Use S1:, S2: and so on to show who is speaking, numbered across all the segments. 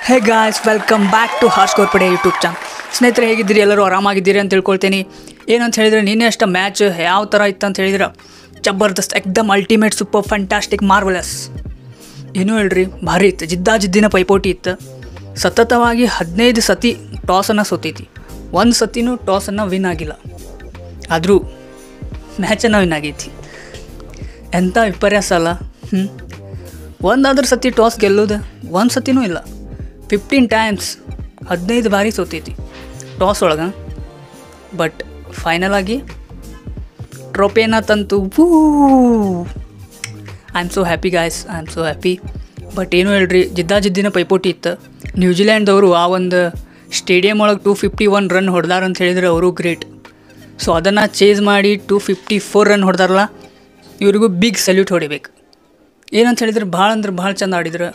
S1: Hey guys, welcome back to ಹಾರ್ಸ್ಕೋರ್ ಪಡೆ YouTube channel. ಸ್ನೇಹಿತರೆ, ಹೇಗಿದ್ದೀರಿ? ಎಲ್ಲರೂ ಆರಾಮಾಗಿದ್ದೀರಿ ಅಂತ ತಿಳ್ಕೊಳ್ತೀನಿ. ಏನಂತ ಹೇಳಿದರೆ, ನಿನ್ನೆ ಅಷ್ಟು ಮ್ಯಾಚ್ ಯಾವ ಥರ ಇತ್ತು ಅಂತ ಹೇಳಿದ್ರೆ ಜಬರ್ದಸ್ತ್, ಎಕ್ದಮ್ ಅಲ್ಟಿಮೇಟ್, ಸೂಪರ್ ಫ್ಯಾಂಟಾಸ್ಟಿಕ್, ಮಾರ್ವಲಸ್. ಏನೂ ಹೇಳ್ರಿ, ಭಾರಿ ಇತ್ತು. ಜಿದ್ದಿನ ಪೈಪೋಟಿ ಇತ್ತು. ಸತತವಾಗಿ 15 ಸತಿ ಟಾಸನ್ನು ಸೋತೈತಿ. ಒಂದು ಸತಿನೂ ಟಾಸನ್ನು ವಿನ್ ಆಗಿಲ್ಲ. ಆದರೂ ಮ್ಯಾಚನ್ನು ವಿನ್ ಆಗೈತಿ. ಎಂಥ ವಿಪರ್ಯಾಸ ಅಲ್ಲ. ಒಂದಾದ್ರೂ ಸತಿ ಟಾಸ್ ಗೆಲ್ಲೋದು, ಒಂದು ಸತಿನೂ ಇಲ್ಲ. 15 ಟೈಮ್ಸ್, 15 ಬಾರಿ ಸೋತೈತಿ ಟಾಸ್ ಒಳಗೆ. ಬಟ್ ಫೈನಲ್ ಆಗಿ ಟ್ರೋಫಿನ ತಂತು. I am so happy guys, I am so happy. But ಏನು ಹೇಳ್ರಿ, ಜಿದ್ದಿನ ಪೈಪೋಟಿ ಇತ್ತು. ನ್ಯೂಜಿಲ್ಯಾಂಡ್ದವರು ಆ ಒಂದು ಸ್ಟೇಡಿಯಂ ಒಳಗೆ 251 ರನ್ ಹೊಡೆದಾರ ಅಂತ ಹೇಳಿದರೆ ಅವರು ಗ್ರೇಟ್. ಸೊ ಅದನ್ನು ಚೇಸ್ ಮಾಡಿ 254 ರನ್ ಹೊಡೆದಾರಲ್ಲ, ಇವ್ರಿಗೂ ಬಿಗ್ ಸಲ್ಯೂಟ್ ಹೊಡಿಬೇಕು. ಏನಂತ ಹೇಳಿದ್ರೆ ಭಾಳ ಚಂದ ಆಡಿದ್ರು.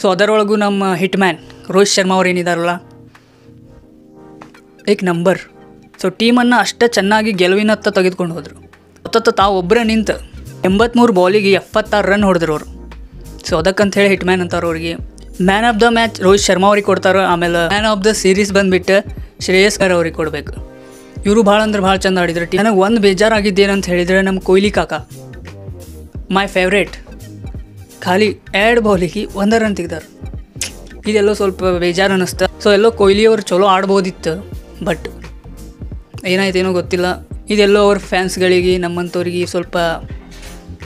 S1: ಸೊ ಅದರೊಳಗೂ ನಮ್ಮ ಹಿಟ್ ಮ್ಯಾನ್ ರೋಹಿತ್ ಶರ್ಮಾ ಅವ್ರು ಏನಿದಾರಲ್ಲ, ಏಕ್ ನಂಬರ್. ಸೊ ಟೀಮನ್ನು ಅಷ್ಟೇ ಚೆನ್ನಾಗಿ ಗೆಲುವಿನತ್ತ ತೆಗೆದುಕೊಂಡು ಹೋದರು. ತಾವು ಒಬ್ಬರೇ ನಿಂತು 83 ಬಾಲಿಗೆ 76 ರನ್ ಹೊಡೆದ್ರು ಅವರು. ಸೊ ಅದಕ್ಕಂತ ಹೇಳಿ ಹಿಟ್ ಮ್ಯಾನ್ ಅಂತಾರೆ ಅವ್ರಿಗೆ. Man of the match Rohit Sharma ಅವ್ರಿಗೆ ಕೊಡ್ತಾರೆ. ಆಮೇಲೆ ಮ್ಯಾನ್ ಆಫ್ ದ ಸೀರೀಸ್ ಬಂದುಬಿಟ್ಟು ಶ್ರೇಯಸ್ ಅಯ್ಯರ್ ಅವ್ರಿಗೆ ಕೊಡಬೇಕು. ಇವರು ಭಾಳ ಚಂದ ಆಡಿದ್ರು. ನನಗೆ ಒಂದು ಬೇಜಾರಾಗಿದ್ದೇನಂತ ಹೇಳಿದರೆ, ನಮ್ಮ ಕೊಹ್ಲಿ ಕಾಕ, ಮೈ ಫೇವ್ರೇಟ್, ಖಾಲಿ 2 ಬಾಲಿಗೆ 1 ರನ್ ತೆಗ್ದಾರೆ. ಇದೆಲ್ಲೋ ಸ್ವಲ್ಪ ಬೇಜಾರು ಅನ್ನಿಸ್ತು. ಸೊ ಎಲ್ಲೋ ಕೊಹ್ಲಿಯವರು ಚಲೋ ಆಡ್ಬೋದಿತ್ತು. ಬಟ್ ಏನಾಯ್ತೇನೋ ಗೊತ್ತಿಲ್ಲ. ಇದೆಲ್ಲೋ ಅವ್ರ ಫ್ಯಾನ್ಸ್ಗಳಿಗೆ, ನಮ್ಮಂಥವ್ರಿಗೆ ಸ್ವಲ್ಪ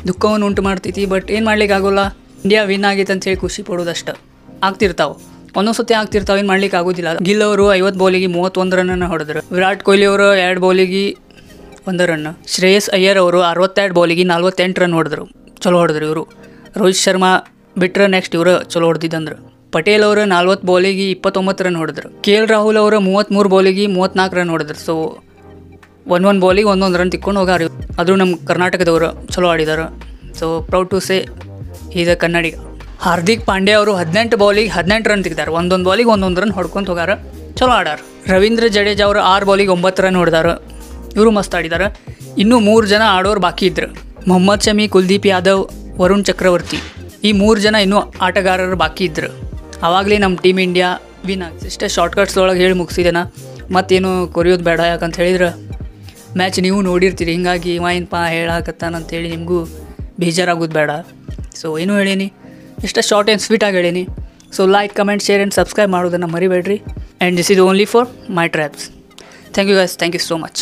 S1: ದುಃಖವನ್ನು ಉಂಟು ಮಾಡ್ತೈತಿ. ಬಟ್ ಏನು ಮಾಡ್ಲಿಕ್ಕೆ ಆಗೋಲ್ಲ. ಇಂಡಿಯಾ ವಿನ್ ಆಗೈತೆ ಅಂತ ಹೇಳಿ ಖುಷಿ ಪಡೋದಷ್ಟು ಆಗ್ತಿರ್ತಾವೆ. ಒಂದೊಂದು ಸತಿ ಆಗ್ತಿರ್ತಾವೆ, ಏನು ಮಾಡ್ಲಿಕ್ಕೆ ಆಗೋದಿಲ್ಲ. ಗಿಲ್ ಅವರು 50 ಬಾಲಿಗೆ 31 ರನ್ನನ್ನು ಹೊಡೆದ್ರು. ವಿರಾಟ್ ಕೊಹ್ಲಿ ಅವರು 2 ಬಾಲಿಗೆ 1 ರನ್. ಶ್ರೇಯಸ್ ಅಯ್ಯರ್ ಅವರು 62 ಬಾಲಿಗೆ 48 ರನ್ ಹೊಡೆದ್ರು. ಚಲೋ ಹೊಡೆದ್ರು ಇವರು. ರೋಹಿತ್ ಶರ್ಮಾ ಬಿಟ್ಟರೆ ನೆಕ್ಸ್ಟ್ ಇವರು ಚಲೋ ಹೊಡೆದಿದ್ದಂದ್ರು. ಪಟೇಲ್ ಅವರು 40 ಬಾಲಿಗೆ 29 ರನ್ ಹೊಡೆದ್ರು. KL ರಾಹುಲ್ ಅವರು 33 ಬಾಲಿಗೆ 34 ರನ್ ಹೊಡೆದ್ರು. ಸೊ ಒಂದೊಂದು ಬಾಲಿಗೆ 1 ರನ್ ತಿಕ್ಕೊಂಡು ಹೋಗಾರ. ಆದರೂ ನಮ್ಮ ಕರ್ನಾಟಕದವರು ಚಲೋ ಆಡಿದ್ದಾರೆ. So proud to say is a Kannadiga. Hardik Pandya ಅವರು 18 ಬಾಲಿಗೆ 18 ರನ್ ತೆಗ್ದಾರೆ. ಒಂದೊಂದು ಬಾಲಿಗೆ 1 ರನ್ ಹೊಡ್ಕೊಂತ ಹೋಗಾರ. ಚಲೋ ಆಡಾರ. ರವೀಂದ್ರ ಜಡೇಜಾ ಅವರು 6 ಬಾಲಿಗೆ 9 ರನ್ ಹೊಡೆದಾರ. ಇವರು ಮಸ್ತ್ ಆಡಿದ್ದಾರೆ. ಇನ್ನೂ 3 ಜನ ಆಡೋರು ಬಾಕಿ ಇದ್ರು. ಮೊಹಮ್ಮದ್ ಶಮಿ, ಕುಲ್ದೀಪ್ ಯಾದವ್, ವರುಣ್ ಚಕ್ರವರ್ತಿ, ಈ 3 ಜನ ಇನ್ನೂ ಆಟಗಾರರು ಬಾಕಿ ಇದ್ದರು. ಆವಾಗಲೇ ನಮ್ಮ ಟೀಮ್ ಇಂಡಿಯಾ ವಿನ್ ಆಗಿ. ಇಷ್ಟೇ ಶಾರ್ಟ್ಕಟ್ಸ್ ಒಳಗೆ ಹೇಳಿ ಮುಗಿಸಿದೇನ. ಮತ್ತೇನು ಕೊರಿಯೋದು ಬೇಡ. ಯಾಕಂತ ಹೇಳಿದ್ರೆ ಮ್ಯಾಚ್ ನೀವು ನೋಡಿರ್ತೀರಿ. ಹಿಂಗಾಗಿ ಏನಪ್ಪ ಹೇಳಾಕತ್ತಾನಂತೇಳಿ ನಿಮಗೂ ಬೇಜಾರಾಗೋದು ಬೇಡ. ಸೊ ಏನೂ ಹೇಳೀನಿ, ಇಷ್ಟ ಶಾರ್ಟ್ ಆ್ಯಂಡ್ ಸ್ವೀಟಾಗಿ ಹೇಳೀನಿ. So like, comment, share and subscribe ಮಾಡೋದನ್ನು ಮರಿಬೇಡ್ರಿ. And this is only for my traps. Thank you guys, thank you so much.